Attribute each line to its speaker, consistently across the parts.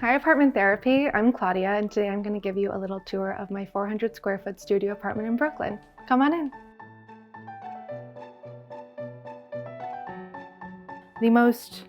Speaker 1: Hi Apartment Therapy, I'm Claudia, and today I'm going to give you a little tour of my 400 square foot studio apartment in Brooklyn. Come on in. The most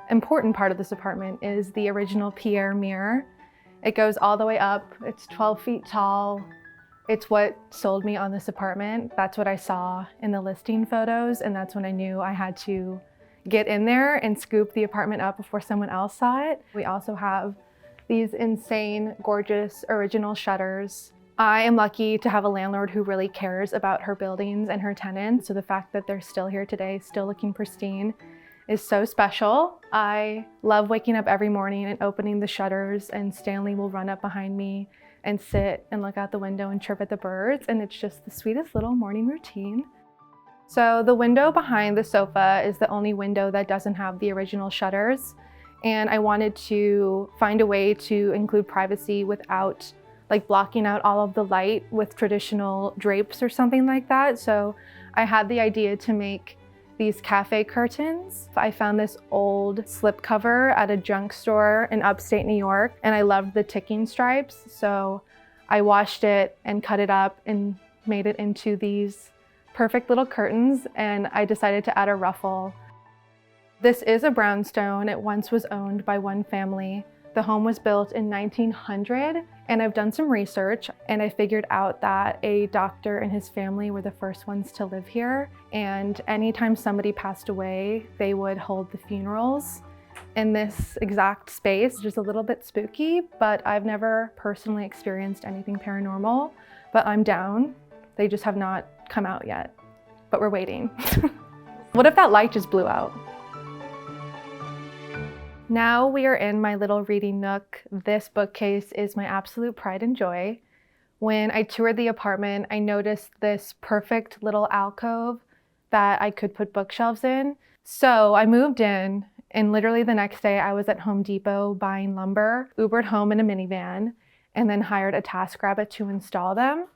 Speaker 1: important part of this apartment is the original Pier Mirror. It goes all the way up, it's 12 feet tall. It's what sold me on this apartment. That's what I saw in the listing photos, and that's when I knew I had to get in there and scoop the apartment up before someone else saw it. We also have these insane, gorgeous, original shutters. I am lucky to have a landlord who really cares about her buildings and her tenants, so the fact that they're still here today, still looking pristine, is so special. I love waking up every morning and opening the shutters, and Stanley will run up behind me and sit and look out the window and chirp at the birds, and it's just the sweetest little morning routine. So the window behind the sofa is the only window that doesn't have the original shutters, and I wanted to find a way to include privacy without blocking out all of the light with traditional drapes or something like that. So I had the idea to make these cafe curtains. I found this old slipcover at a junk store in upstate New York, and I loved the ticking stripes. So I washed it and cut it up and made it into these perfect little curtains, and I decided to add a ruffle. This is a brownstone. It once was owned by one family. The home was built in 1900, and I've done some research, and I figured out that a doctor and his family were the first ones to live here, and anytime somebody passed away, they would hold the funerals in this exact space, which is a little bit spooky, but I've never personally experienced anything paranormal, but I'm down. They just have not come out yet, but we're waiting. What if that light just blew out? Now we are in my little reading nook. This bookcase is my absolute pride and joy. When I toured the apartment, I noticed this perfect little alcove that I could put bookshelves in. So I moved in, and literally the next day I was at Home Depot buying lumber, Ubered home in a minivan, and then hired a TaskRabbit to install them.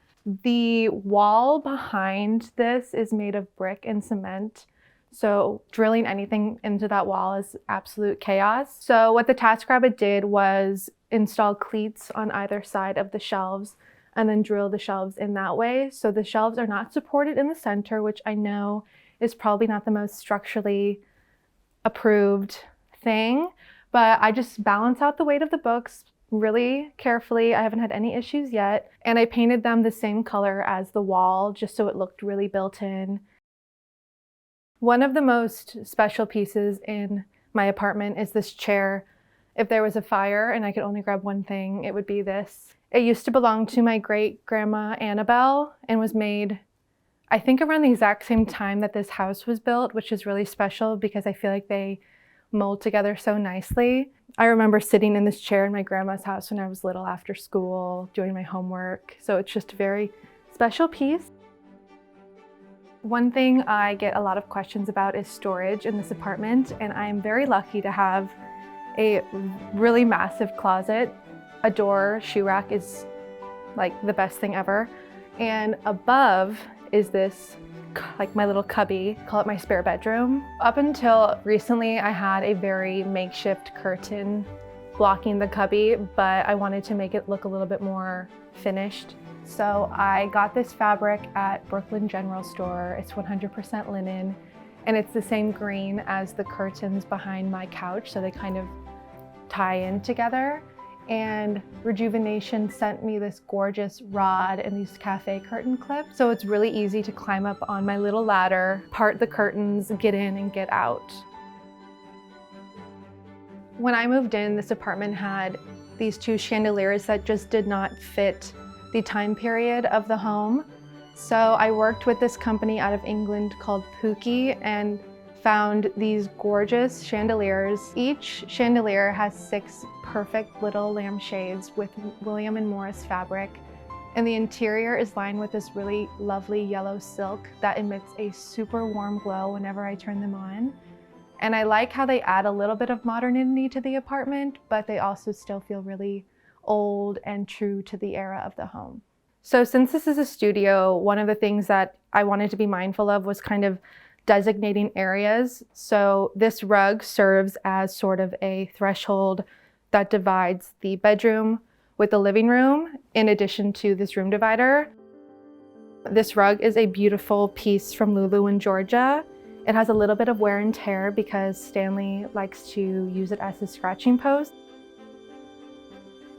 Speaker 1: The wall behind this is made of brick and cement, so drilling anything into that wall is absolute chaos. So what the TaskRabbit did was install cleats on either side of the shelves and then drill the shelves in that way. So the shelves are not supported in the center, which I know is probably not the most structurally approved thing, but I just balance out the weight of the books really carefully. I haven't had any issues yet. And I painted them the same color as the wall just so it looked really built in. One of the most special pieces in my apartment is this chair. If there was a fire and I could only grab one thing, it would be this. It used to belong to my great-grandma Annabelle and was made, I think, around the exact same time that this house was built, which is really special because I feel like they mold together so nicely. I remember sitting in this chair in my grandma's house when I was little after school, doing my homework. So it's just a very special piece. One thing I get a lot of questions about is storage in this apartment, and I am very lucky to have a really massive closet. A door shoe rack is like the best thing ever. And above is this my little cubby, call it my spare bedroom. Up until recently, I had a very makeshift curtain blocking the cubby, but I wanted to make it look a little bit more finished. So I got this fabric at Brooklyn General Store. It's 100% linen, and it's the same green as the curtains behind my couch, so they kind of tie in together. And Rejuvenation sent me this gorgeous rod and these cafe curtain clips. So it's really easy to climb up on my little ladder, part the curtains, get in and get out. When I moved in, this apartment had these two chandeliers that just did not fit the time period of the home. So I worked with this company out of England called Pookie and found these gorgeous chandeliers. Each chandelier has 6 perfect little lampshades with William and Morris fabric, and the interior is lined with this really lovely yellow silk that emits a super warm glow whenever I turn them on. And I like how they add a little bit of modernity to the apartment, but they also still feel really old and true to the era of the home. So since this is a studio, one of the things that I wanted to be mindful of was kind of designating areas. So this rug serves as sort of a threshold that divides the bedroom with the living room, in addition to this room divider. This rug is a beautiful piece from Lulu in Georgia. It has a little bit of wear and tear because Stanley likes to use it as his scratching post.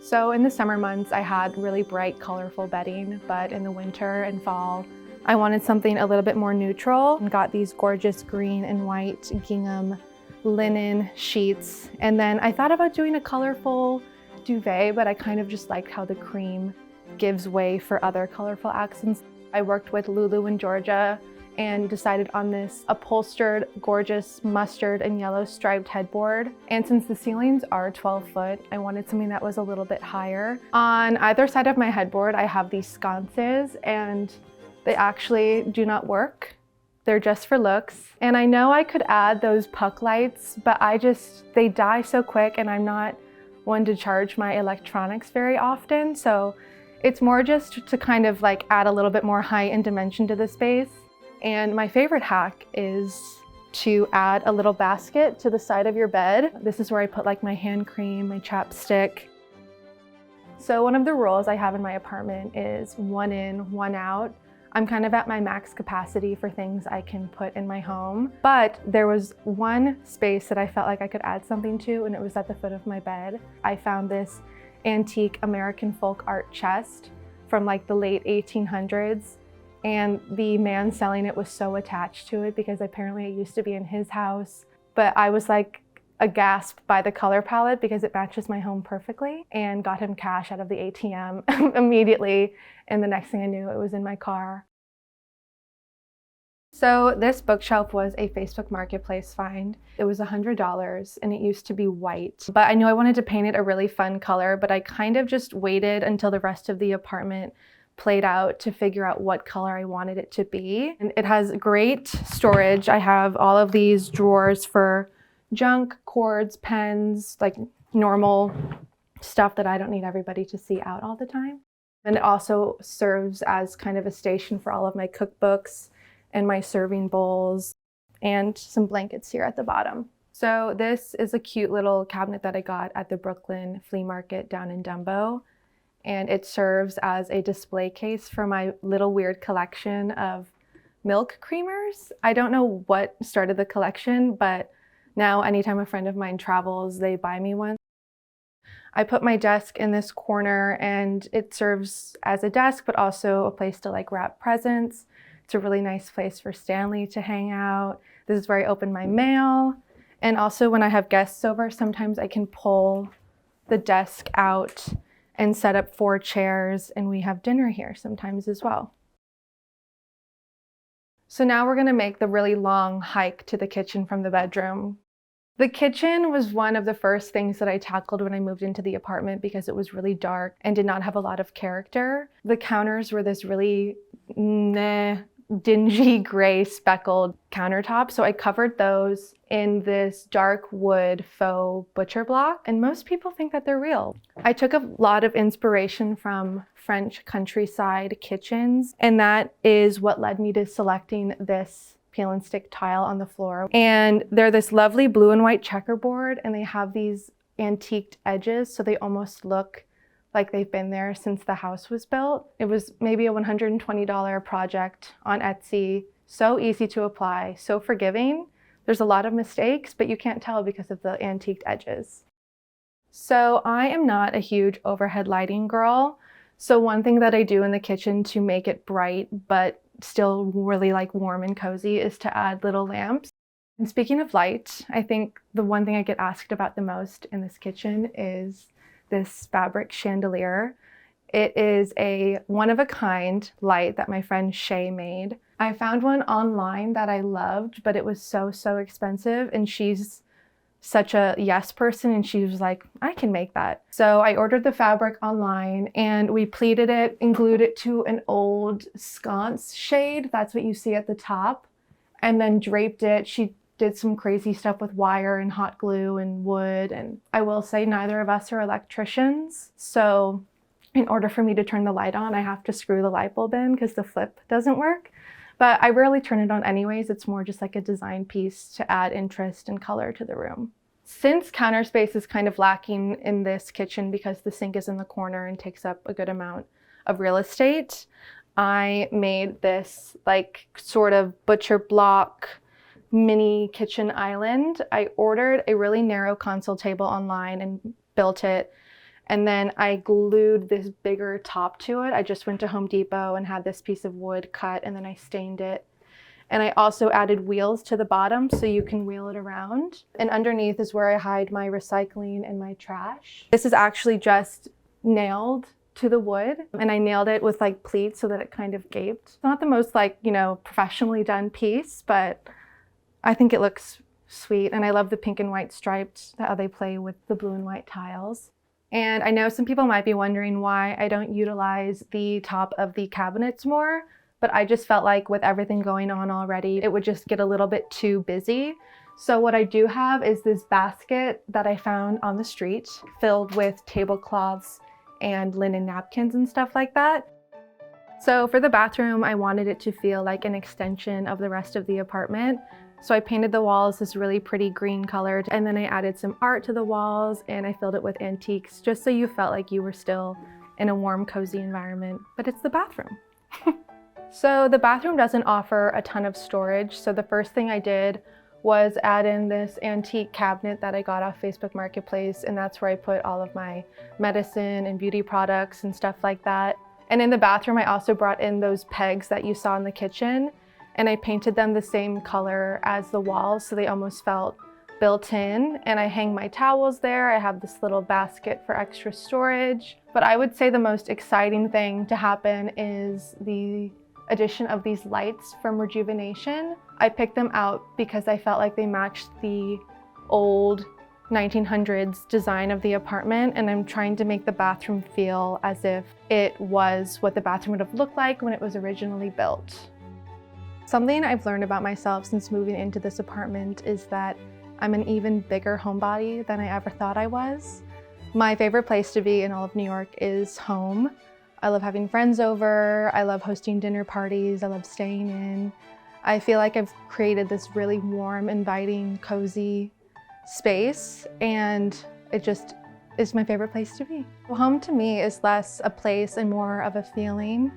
Speaker 1: So in the summer months, I had really bright, colorful bedding, but in the winter and fall, I wanted something a little bit more neutral and got these gorgeous green and white gingham linen sheets. And then I thought about doing a colorful duvet, but I kind of just liked how the cream gives way for other colorful accents. I worked with Lulu in Georgia and decided on this upholstered, gorgeous mustard and yellow striped headboard. And since the ceilings are 12 foot, I wanted something that was a little bit higher. On either side of my headboard, I have these sconces, and they actually do not work. They're just for looks. And I know I could add those puck lights, but they die so quick, and I'm not one to charge my electronics very often. So it's more just to kind of like add a little bit more height and dimension to the space. And my favorite hack is to add a little basket to the side of your bed. This is where I put like my hand cream, my chapstick. So one of the rules I have in my apartment is 1 in, 1 out. I'm kind of at my max capacity for things I can put in my home. But there was one space that I felt like I could add something to, and it was at the foot of my bed. I found this antique American folk art chest from like the late 1800s. And the man selling it was so attached to it because apparently it used to be in his house. But I was like aghast by the color palette because it matches my home perfectly, and got him cash out of the ATM immediately. And the next thing I knew, it was in my car. So this bookshelf was a Facebook Marketplace find. It was $100 and it used to be white. But I knew I wanted to paint it a really fun color, but I kind of just waited until the rest of the apartment played out to figure out what color I wanted it to be. And it has great storage. I have all of these drawers for junk, cords, pens, like normal stuff that I don't need everybody to see out all the time. And it also serves as kind of a station for all of my cookbooks and my serving bowls, and some blankets here at the bottom. So this is a cute little cabinet that I got at the Brooklyn flea market down in Dumbo. And it serves as a display case for my little weird collection of milk creamers. I don't know what started the collection, but now anytime a friend of mine travels, they buy me one. I put my desk in this corner, and it serves as a desk, but also a place to like wrap presents. It's a really nice place for Stanley to hang out. This is where I open my mail. And also when I have guests over, sometimes I can pull the desk out and set up 4 chairs, and we have dinner here sometimes as well. So now we're gonna make the really long hike to the kitchen from the bedroom. The kitchen was one of the first things that I tackled when I moved into the apartment because it was really dark and did not have a lot of character. The counters were this really dingy gray speckled countertop. So I covered those in this dark wood faux butcher block, and most people think that they're real. I took a lot of inspiration from French countryside kitchens, and that is what led me to selecting this peel and stick tile on the floor. And they're this lovely blue and white checkerboard, and they have these antiqued edges, so they almost look like they've been there since the house was built. It was maybe a $120 project on Etsy. So easy to apply, so forgiving. There's a lot of mistakes, but you can't tell because of the antiqued edges. So I am not a huge overhead lighting girl. So one thing that I do in the kitchen to make it bright, but still really like warm and cozy, is to add little lamps. And speaking of light, I think the one thing I get asked about the most in this kitchen is this fabric chandelier. It is a one-of-a-kind light that my friend Shay made. I found one online that I loved, but it was so expensive, and she's such a yes person, and she was like, I can make that. So I ordered the fabric online, and we pleated it and glued it to an old sconce shade. That's what you see at the top, and then draped it. She did some crazy stuff with wire and hot glue and wood. And I will say neither of us are electricians. So in order for me to turn the light on, I have to screw the light bulb in because the flip doesn't work. But I rarely turn it on anyways. It's more just like a design piece to add interest and color to the room. Since counter space is kind of lacking in this kitchen because the sink is in the corner and takes up a good amount of real estate, I made this like sort of butcher block mini kitchen island. I ordered a really narrow console table online and built it. And then I glued this bigger top to it. I just went to Home Depot and had this piece of wood cut, and then I stained it. And I also added wheels to the bottom so you can wheel it around. And underneath is where I hide my recycling and my trash. This is actually just nailed to the wood, and I nailed it with like pleats so that it kind of gaped. It's not the most like, professionally done piece, but I think it looks sweet. And I love the pink and white striped, how they play with the blue and white tiles. And I know some people might be wondering why I don't utilize the top of the cabinets more, but I just felt like with everything going on already, it would just get a little bit too busy. So what I do have is this basket that I found on the street filled with tablecloths and linen napkins and stuff like that. So for the bathroom, I wanted it to feel like an extension of the rest of the apartment. So I painted the walls this really pretty green colored, and then I added some art to the walls and I filled it with antiques just so you felt like you were still in a warm, cozy environment, but it's the bathroom. So the bathroom doesn't offer a ton of storage. So the first thing I did was add in this antique cabinet that I got off Facebook Marketplace, and that's where I put all of my medicine and beauty products and stuff like that. And in the bathroom, I also brought in those pegs that you saw in the kitchen, and I painted them the same color as the walls so they almost felt built in. And I hang my towels there. I have this little basket for extra storage. But I would say the most exciting thing to happen is the addition of these lights from Rejuvenation. I picked them out because I felt like they matched the old 1900s design of the apartment, and I'm trying to make the bathroom feel as if it was what the bathroom would have looked like when it was originally built. Something I've learned about myself since moving into this apartment is that I'm an even bigger homebody than I ever thought I was. My favorite place to be in all of New York is home. I love having friends over, I love hosting dinner parties, I love staying in. I feel like I've created this really warm, inviting, cozy space, and it just is my favorite place to be. Home to me is less a place and more of a feeling.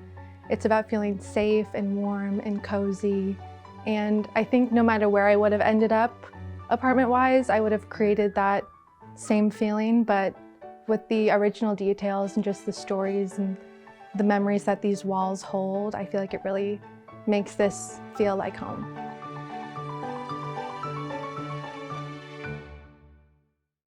Speaker 1: It's about feeling safe and warm and cozy. And I think no matter where I would have ended up apartment-wise, I would have created that same feeling, but with the original details and just the stories and the memories that these walls hold, I feel like it really makes this feel like home.